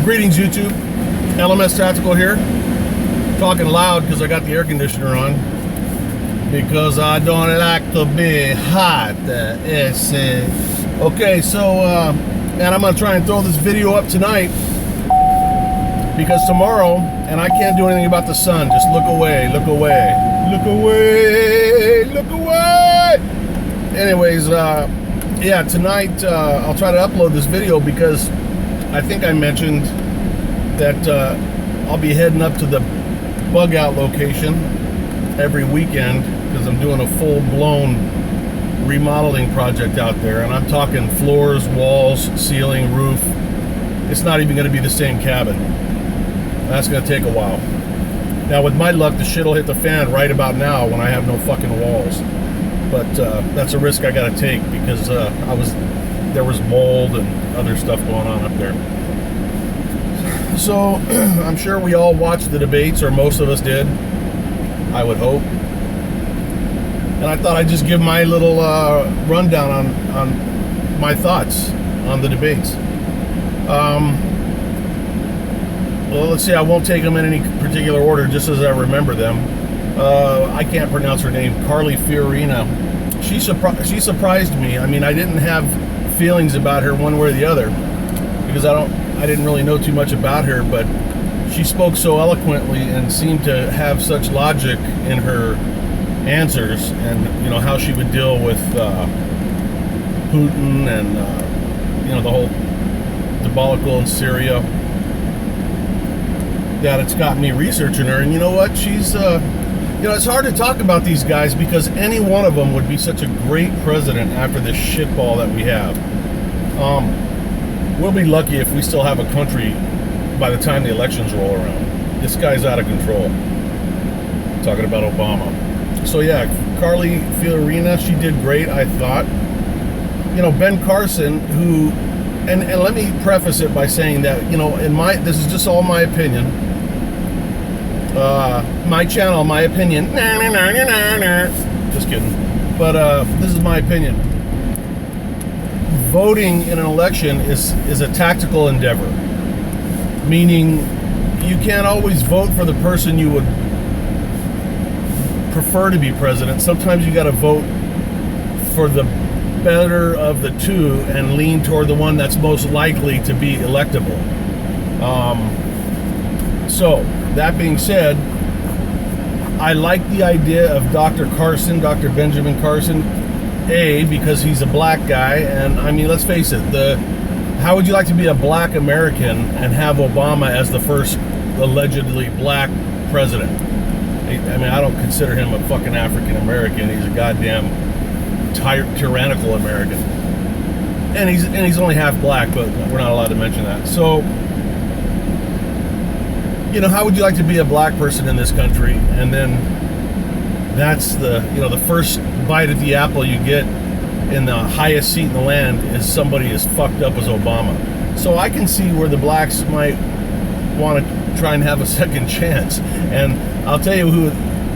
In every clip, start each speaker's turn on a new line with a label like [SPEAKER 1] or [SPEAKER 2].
[SPEAKER 1] Greetings, YouTube. LMS Tactical here. Talking loud because I got the air conditioner on. Because I don't like to be hot. Okay, so, and I'm going to try and throw this video up tonight. Because tomorrow, and I can't do anything about the sun. Just look away, look away. Look away, look away. Anyways, yeah, tonight I'll try to upload this video because I think I mentioned that I'll be heading up to the bug out location every weekend because I'm doing a full-blown remodeling project out there, and I'm talking floors, walls, ceiling, roof. It's not even going to be the same cabin. That's going to take a while. Now, with my luck, the shit will hit the fan right about now when I have no fucking walls. But that's a risk I got to take because there was mold and other stuff going on up there. So I'm sure we all watched the debates, or most of us did, I would hope. And I thought I'd just give my little rundown on my thoughts on the debates. Well, let's see, I won't take them in any particular order, just as I remember them. I can't pronounce her name, Carly Fiorina. She surprised me. I mean, I didn't have feelings about her one way or the other because I didn't really know too much about her, but she spoke so eloquently and seemed to have such logic in her answers, and how she would deal with Putin and the whole debacle in Syria, that it's got me researching her. And you know what, she's it's hard to talk about these guys because any one of them would be such a great president after this shitball that we have. We'll be lucky if we still have a country by the time the elections roll around. This guy's out of control. Talking about Obama. So yeah, Carly Fiorina, she did great, I thought. Ben Carson, who, and let me preface it by saying that, this is just all my opinion. My channel, my opinion. Just kidding. But this is my opinion. Voting in an election is a tactical endeavor. Meaning, you can't always vote for the person you would prefer to be president. Sometimes you got to vote for the better of the two and lean toward the one that's most likely to be electable. So, that being said, I like the idea of Dr. Carson, Dr. Benjamin Carson, because he's a black guy, and I mean, let's face it, how would you like to be a black American and have Obama as the first allegedly black president? I mean, I don't consider him a fucking African American. He's a goddamn tyrannical American, and he's only half black, but we're not allowed to mention that. So, how would you like to be a black person in this country? And then that's the first bite at the apple you get in the highest seat in the land is somebody as fucked up as Obama. So I can see where the blacks might want to try and have a second chance. And I'll tell you who,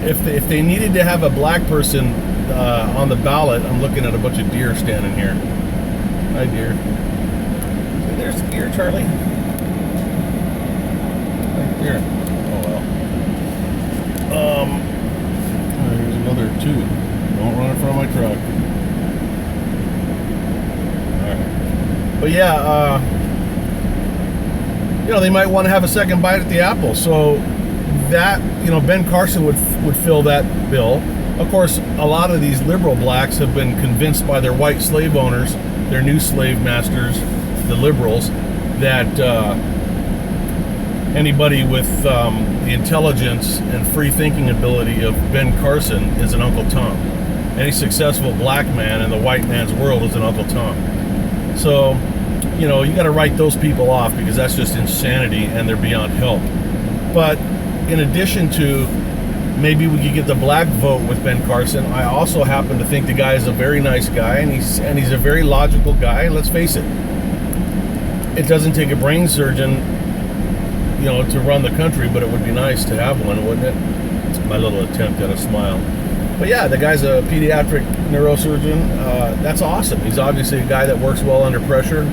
[SPEAKER 1] if they needed to have a black person on the ballot, I'm looking at a bunch of deer standing here. Hi, deer. There's the deer, Charlie. Right there. Oh well. There's another two. Don't run in front of my truck. All right. But yeah, they might want to have a second bite at the apple. So that, Ben Carson would fill that bill. Of course, a lot of these liberal blacks have been convinced by their white slave owners, their new slave masters, the liberals, that anybody with the intelligence and free-thinking ability of Ben Carson is an Uncle Tom. Any successful black man in the white man's world is an Uncle Tom. So, you got to write those people off because that's just insanity and they're beyond help. But in addition to maybe we could get the black vote with Ben Carson, I also happen to think the guy is a very nice guy, and he's a very logical guy. Let's face it, it doesn't take a brain surgeon, to run the country, but it would be nice to have one, wouldn't it? It's my little attempt at a smile. But yeah, the guy's a pediatric neurosurgeon. That's awesome. He's obviously a guy that works well under pressure.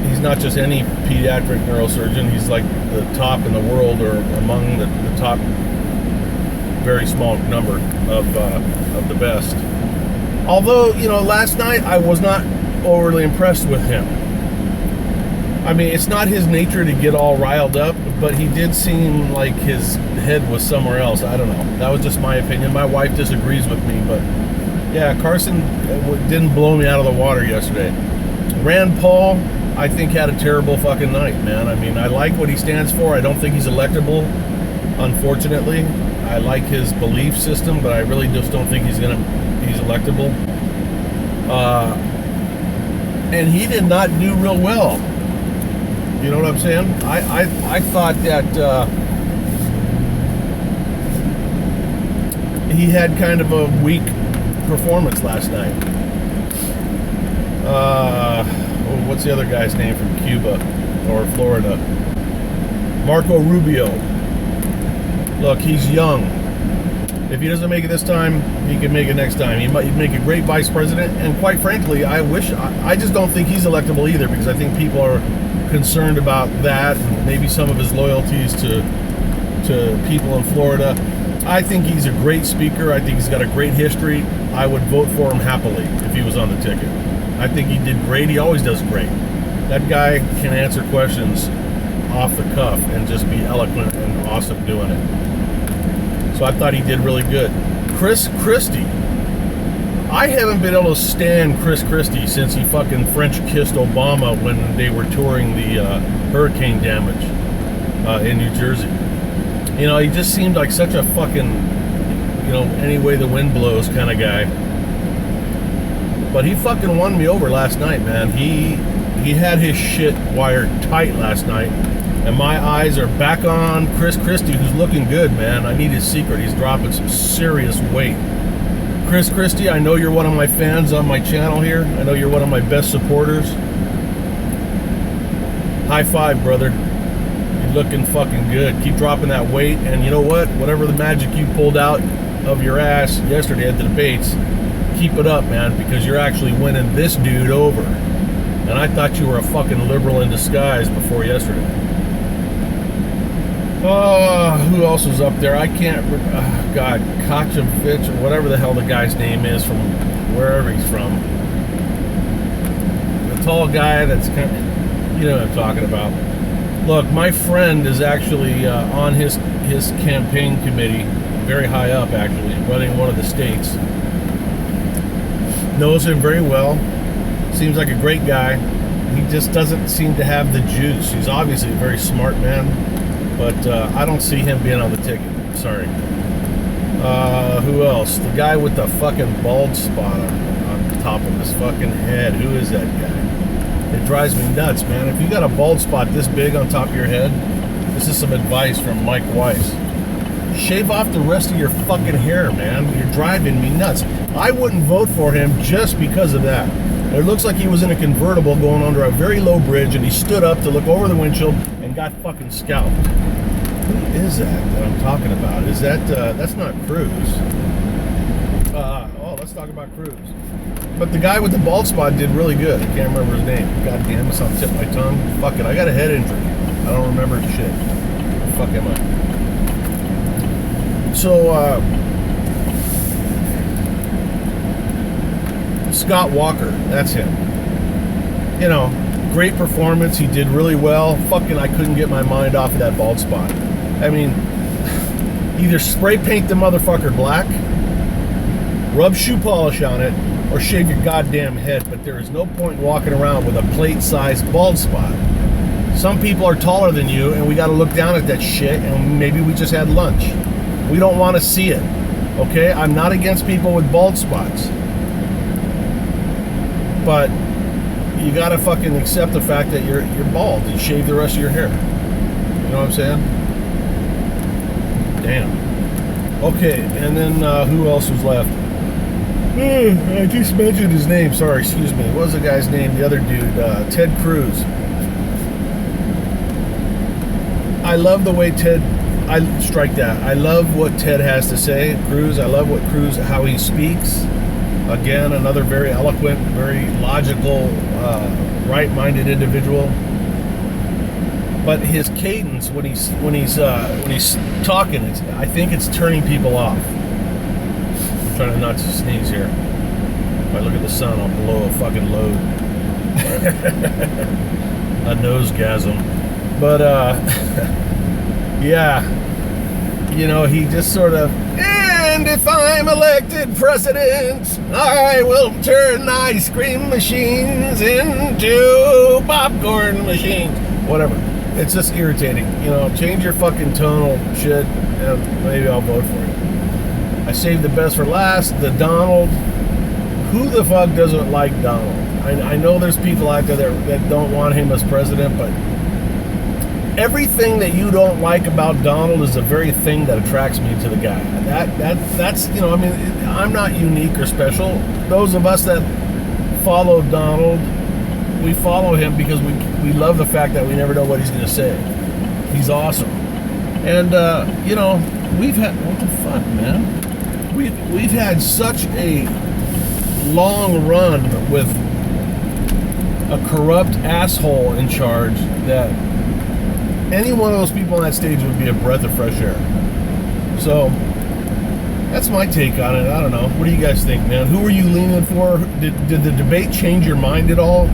[SPEAKER 1] He's not just any pediatric neurosurgeon. He's like the top in the world, or among the top, very small number of the best. Although, last night I was not overly impressed with him. I mean, it's not his nature to get all riled up, but he did seem like his head was somewhere else. I don't know. That was just my opinion. My wife disagrees with me, but yeah, Carson didn't blow me out of the water yesterday. Rand Paul, I think, had a terrible fucking night, man. I mean, I like what he stands for. I don't think he's electable, unfortunately. I like his belief system, but I really just don't think he's electable. And he did not do real well. You know what I'm saying? I thought that he had kind of a weak performance last night. What's the other guy's name from Cuba or Florida? Marco Rubio. Look, he's young. If he doesn't make it this time, he can make it next time. He might make a great vice president, and quite frankly, I just don't think he's electable either, because I think people are concerned about that, and maybe some of his loyalties to people in Florida. I think he's a great speaker. I think he's got a great history. I would vote for him happily if he was on the ticket. I think he did great. He always does great. That guy can answer questions off the cuff and just be eloquent and awesome doing it. So I thought he did really good. Chris Christie. I haven't been able to stand Chris Christie since he fucking French kissed Obama when they were touring the hurricane damage in New Jersey. He just seemed like such a fucking, any way the wind blows kind of guy. But he fucking won me over last night, man. He had his shit wired tight last night. And my eyes are back on Chris Christie, who's looking good, man. I need his secret. He's dropping some serious weight. Chris Christie, I know you're one of my fans on my channel here. I know you're one of my best supporters. High five, brother. You're looking fucking good. Keep dropping that weight. And you know what? Whatever the magic you pulled out of your ass yesterday at the debates, keep it up, man, because you're actually winning this dude over. And I thought you were a fucking liberal in disguise before yesterday. Who else was up there? I can't. God, Kachovich, or whatever the hell the guy's name is from wherever he's from. The tall guy that's kind of, you know what I'm talking about. Look, my friend is actually on his campaign committee, very high up actually, running one of the states. Knows him very well. Seems like a great guy. He just doesn't seem to have the juice. He's obviously a very smart man. But I don't see him being on the ticket. Sorry. Who else? The guy with the fucking bald spot on top of his fucking head. Who is that guy? It drives me nuts, man. If you got a bald spot this big on top of your head, this is some advice from Mike Weiss. Shave off the rest of your fucking hair, man. You're driving me nuts. I wouldn't vote for him just because of that. It looks like he was in a convertible going under a very low bridge, and he stood up to look over the windshield and got fucking scalped. Who is that I'm talking about? Is that, that's not Cruz. Let's talk about Cruz. But the guy with the bald spot did really good. I can't remember his name. God damn, it's on the tip of my tongue. Fuck it, I got a head injury. I don't remember shit. Fuck am I? So, Scott Walker, that's him. Great performance. He did really well. Fucking, I couldn't get my mind off of that bald spot. I mean, either spray paint the motherfucker black, rub shoe polish on it, or shave your goddamn head. But there is no point in walking around with a plate-sized bald spot. Some people are taller than you, and we got to look down at that shit, and maybe we just had lunch. We don't want to see it. Okay? I'm not against people with bald spots. But you gotta fucking accept the fact that you're bald and shave the rest of your hair. You know what I'm saying? Damn. Okay, and then who else was left? I just mentioned his name. Sorry, excuse me. What was the guy's name? The other dude, Ted Cruz. I love the way I love what Ted has to say. Cruz. I love how he speaks. Again, another very eloquent, very logical, right-minded individual. but his cadence when he's talking, I think it's turning people off. I'm trying not to sneeze here. If I look at the sun, I'll blow a fucking load. A nosegasm. But yeah, you know, he just sort of, and if I'm elected president, I will turn ice cream machines into popcorn machines. Whatever. It's just irritating. You know, change your fucking tonal shit, and maybe I'll vote for you. I saved the best for last. The Donald. Who the fuck doesn't like Donald? I know there's people out there that don't want him as president, but everything that you don't like about Donald is the very thing that attracts me to the guy. That's you know, I mean, I'm not unique or special. Those of us that follow Donald, we follow him because we love the fact that we never know what he's going to say. He's awesome. And you know, we've had, what the fuck, man? We've had such a long run with a corrupt asshole in charge that any one of those people on that stage would be a breath of fresh air. So that's my take on it. I don't know. What do you guys think, man? Who are you leaning for? Did the debate change your mind at all?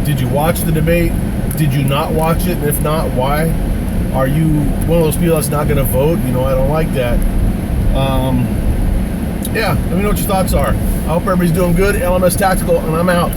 [SPEAKER 1] Did you watch the debate? Did you not watch it? And if not, why? Are you one of those people that's not going to vote? You know, I don't like that. Yeah, let me know what your thoughts are. I hope everybody's doing good. LMS Tactical, and I'm out.